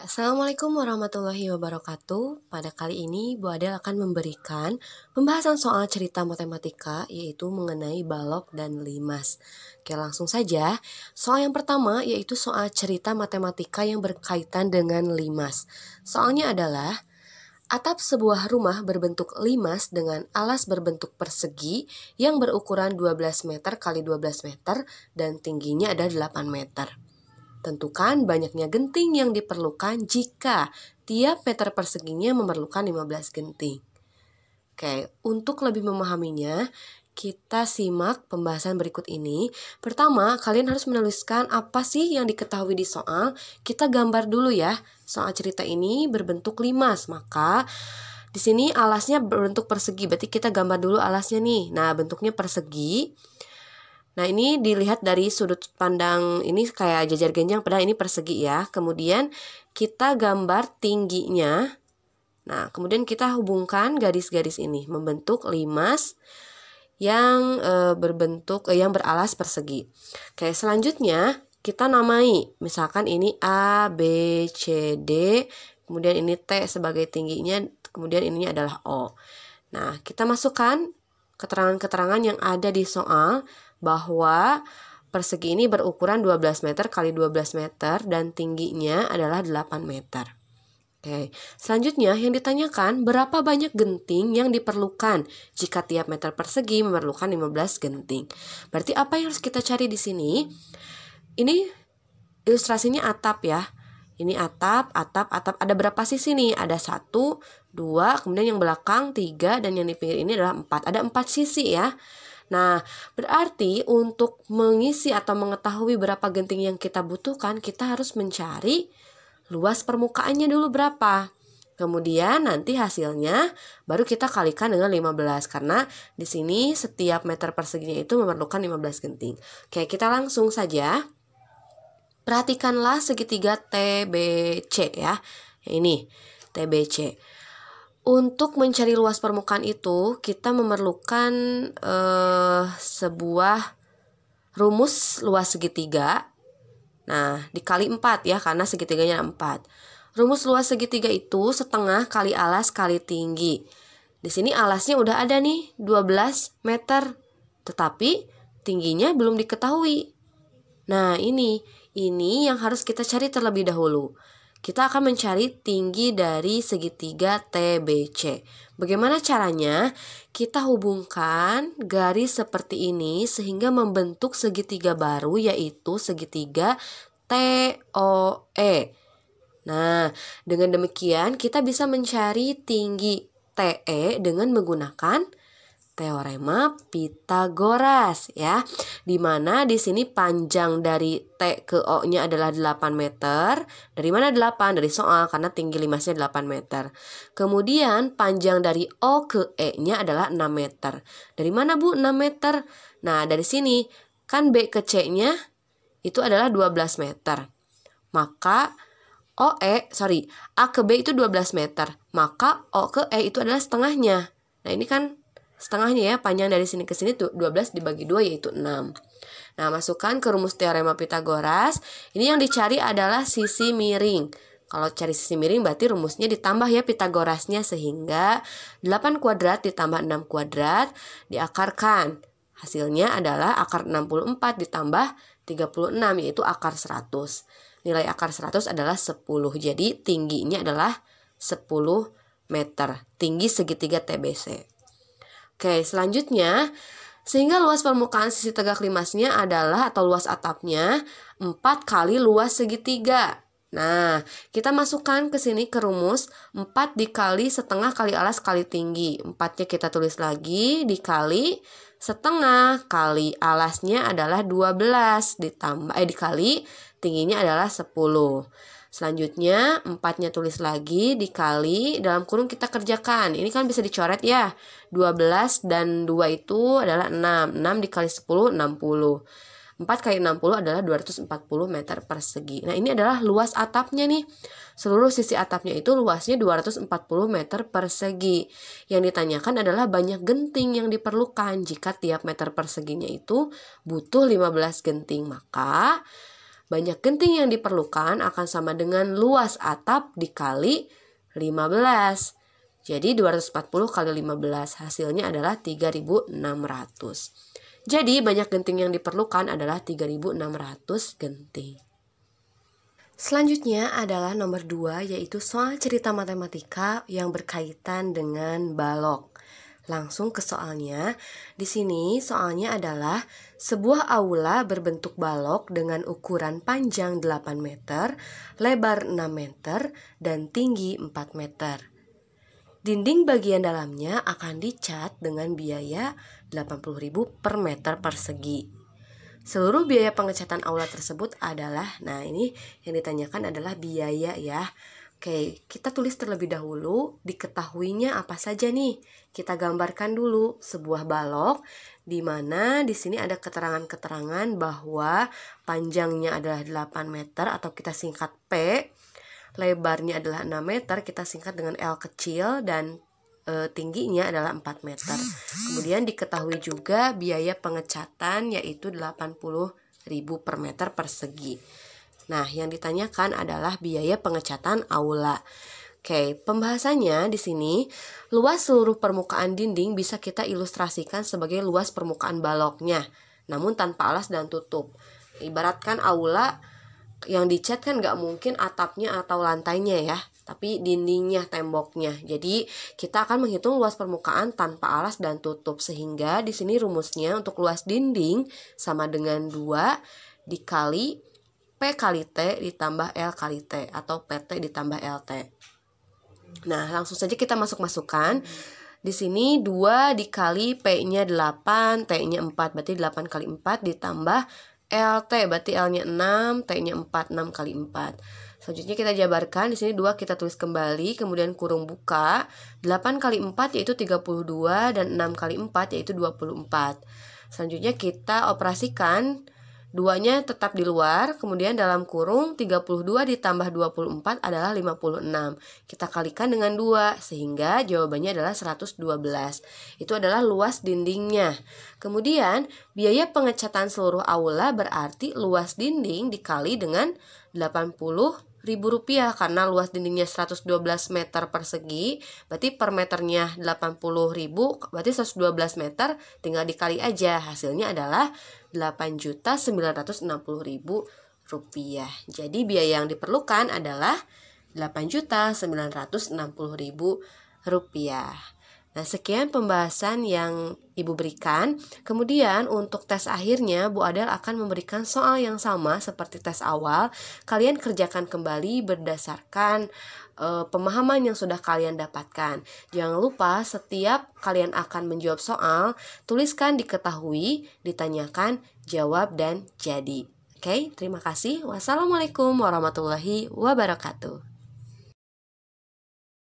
Assalamualaikum warahmatullahi wabarakatuh. Pada kali ini Bu Adel akan memberikan pembahasan soal cerita matematika, yaitu mengenai balok dan limas. Oke, langsung saja. Soal yang pertama yaitu soal cerita matematika yang berkaitan dengan limas. Soalnya adalah atap sebuah rumah berbentuk limas dengan alas berbentuk persegi yang berukuran 12 meter kali 12 meter dan tingginya ada 8 meter. Tentukan banyaknya genting yang diperlukan jika tiap meter perseginya memerlukan 15 genting. Oke, untuk lebih memahaminya, kita simak pembahasan berikut ini. Pertama, kalian harus menuliskan apa sih yang diketahui di soal. Kita gambar dulu ya. Soal cerita ini berbentuk limas, maka di sini alasnya berbentuk persegi. Berarti kita gambar dulu alasnya nih. Nah, bentuknya persegi. Nah, ini dilihat dari sudut pandang ini kayak jajar genjang, padahal ini persegi ya. Kemudian kita gambar tingginya. Nah, kemudian kita hubungkan garis-garis ini membentuk limas yang yang beralas persegi. Oke, selanjutnya kita namai. Misalkan ini A, B, C, D, kemudian ini T sebagai tingginya, kemudian ininya adalah O. Nah, kita masukkan keterangan-keterangan yang ada di soal bahwa persegi ini berukuran 12 meter kali 12 meter dan tingginya adalah 8 meter. Oke, selanjutnya yang ditanyakan berapa banyak genting yang diperlukan jika tiap meter persegi memerlukan 15 genting. Berarti apa yang harus kita cari di sini? Ini ilustrasinya atap ya. Ini atap. Ada berapa sisi nih? Ada 1, 2, kemudian yang belakang 3, dan yang di pinggir ini adalah 4. Ada 4 sisi ya. Nah, berarti untuk mengisi atau mengetahui berapa genting yang kita butuhkan, kita harus mencari luas permukaannya dulu berapa. Kemudian nanti hasilnya baru kita kalikan dengan 15, karena di sini setiap meter perseginya itu memerlukan 15 genting. Oke, kita langsung saja. Perhatikanlah segitiga TBC ya. Ini TBC. Untuk mencari luas permukaan itu, kita memerlukan sebuah rumus luas segitiga. Nah, dikali 4 ya, karena segitiganya 4. Rumus luas segitiga itu setengah kali alas kali tinggi. Di sini alasnya udah ada nih, 12 meter. Tetapi tingginya belum diketahui. Nah, ini yang harus kita cari terlebih dahulu. Kita akan mencari tinggi dari segitiga TBC. Bagaimana caranya? Kita hubungkan garis seperti ini sehingga membentuk segitiga baru, yaitu segitiga TOE. Nah, dengan demikian kita bisa mencari tinggi TE dengan menggunakan teorema Pitagoras ya. Dimana di sini panjang dari T ke O-nya adalah 8 meter. Dari mana 8? Dari soal, karena tinggi limasnya 8 meter. Kemudian panjang dari O ke E-nya adalah 6 meter. Dari mana Bu 6 meter? Nah, dari sini kan B ke C-nya itu adalah 12 meter. Maka A ke B itu 12 meter. Maka O ke E itu adalah setengahnya. Nah, ini kan setengahnya ya, panjang dari sini ke sini tuh 12 dibagi 2 yaitu 6. Nah, masukkan ke rumus teorema Pitagoras. Ini yang dicari adalah sisi miring. Kalau cari sisi miring berarti rumusnya ditambah ya Pitagorasnya, sehingga 8 kuadrat ditambah 6 kuadrat diakarkan. Hasilnya adalah akar 64 ditambah 36 yaitu akar 100. Nilai akar 100 adalah 10. Jadi tingginya adalah 10 meter. Tinggi segitiga TBC. Oke, selanjutnya, sehingga luas permukaan sisi tegak limasnya adalah, atau luas atapnya, 4 kali luas segitiga. Nah, kita masukkan ke sini ke rumus 4 dikali setengah kali alas kali tinggi. 4-nya kita tulis lagi, dikali setengah kali alasnya adalah 12 dikali tingginya adalah 10. Selanjutnya 4-nya tulis lagi, dikali, dalam kurung kita kerjakan. Ini kan bisa dicoret ya. 12 dan 2 itu adalah 6. 6 dikali 10, 60. 4 kali 60 adalah 240 meter persegi. Nah, ini adalah luas atapnya nih. Seluruh sisi atapnya itu luasnya 240 meter persegi. Yang ditanyakan adalah banyak genting yang diperlukan jika tiap meter perseginya itu butuh 15 genting. Maka banyak genting yang diperlukan akan sama dengan luas atap dikali 15. Jadi 240 kali 15 hasilnya adalah 3.600. Jadi banyak genting yang diperlukan adalah 3.600 genting. Selanjutnya adalah nomor 2, yaitu soal cerita matematika yang berkaitan dengan balok. Langsung ke soalnya. Di sini soalnya adalah sebuah aula berbentuk balok dengan ukuran panjang 8 meter, lebar 6 meter, dan tinggi 4 meter. Dinding bagian dalamnya akan dicat dengan biaya 80.000 per meter persegi. Seluruh biaya pengecatan aula tersebut adalah, nah ini yang ditanyakan adalah biaya ya. Oke, kita tulis terlebih dahulu diketahuinya apa saja nih. Kita gambarkan dulu sebuah balok di mana di sini ada keterangan-keterangan bahwa panjangnya adalah 8 meter atau kita singkat P, lebarnya adalah 6 meter, kita singkat dengan L kecil, dan tingginya adalah 4 meter. Kemudian diketahui juga biaya pengecatan yaitu 80.000 per meter persegi. Nah, yang ditanyakan adalah biaya pengecatan aula. Oke, pembahasannya di sini, luas seluruh permukaan dinding bisa kita ilustrasikan sebagai luas permukaan baloknya, namun tanpa alas dan tutup. Ibaratkan aula yang dicat kan nggak mungkin atapnya atau lantainya ya, tapi dindingnya, temboknya. Jadi kita akan menghitung luas permukaan tanpa alas dan tutup, sehingga di sini rumusnya untuk luas dinding sama dengan 2 dikali P kali T ditambah L kali T atau PT ditambah LT. Nah, langsung saja kita masukkan. Di sini 2 dikali P-nya 8, T-nya 4, berarti 8 kali 4 ditambah LT, berarti L-nya 6, T-nya 4, 6 kali 4. Selanjutnya kita jabarkan, di sini 2 kita tulis kembali, kemudian kurung buka. 8 kali 4 yaitu 32 dan 6 kali 4 yaitu 24. Selanjutnya kita operasikan, 2-nya tetap di luar, kemudian dalam kurung 32 ditambah 24 adalah 56. Kita kalikan dengan 2, sehingga jawabannya adalah 112. Itu adalah luas dindingnya. Kemudian, biaya pengecatan seluruh aula berarti luas dinding dikali dengan 80.000 rupiah, karena luas dindingnya 112 meter persegi, berarti per meternya 80.000, berarti 112 meter, tinggal dikali aja, hasilnya adalah 8.960.000 rupiah. Jadi biaya yang diperlukan adalah 8.960.000 rupiah. Nah, sekian pembahasan yang Ibu berikan. Kemudian untuk tes akhirnya Bu Adel akan memberikan soal yang sama seperti tes awal. Kalian kerjakan kembali berdasarkan pemahaman yang sudah kalian dapatkan. Jangan lupa setiap kalian akan menjawab soal, tuliskan diketahui, ditanyakan, jawab, dan jadi. Oke, terima kasih. Wassalamualaikum warahmatullahi wabarakatuh.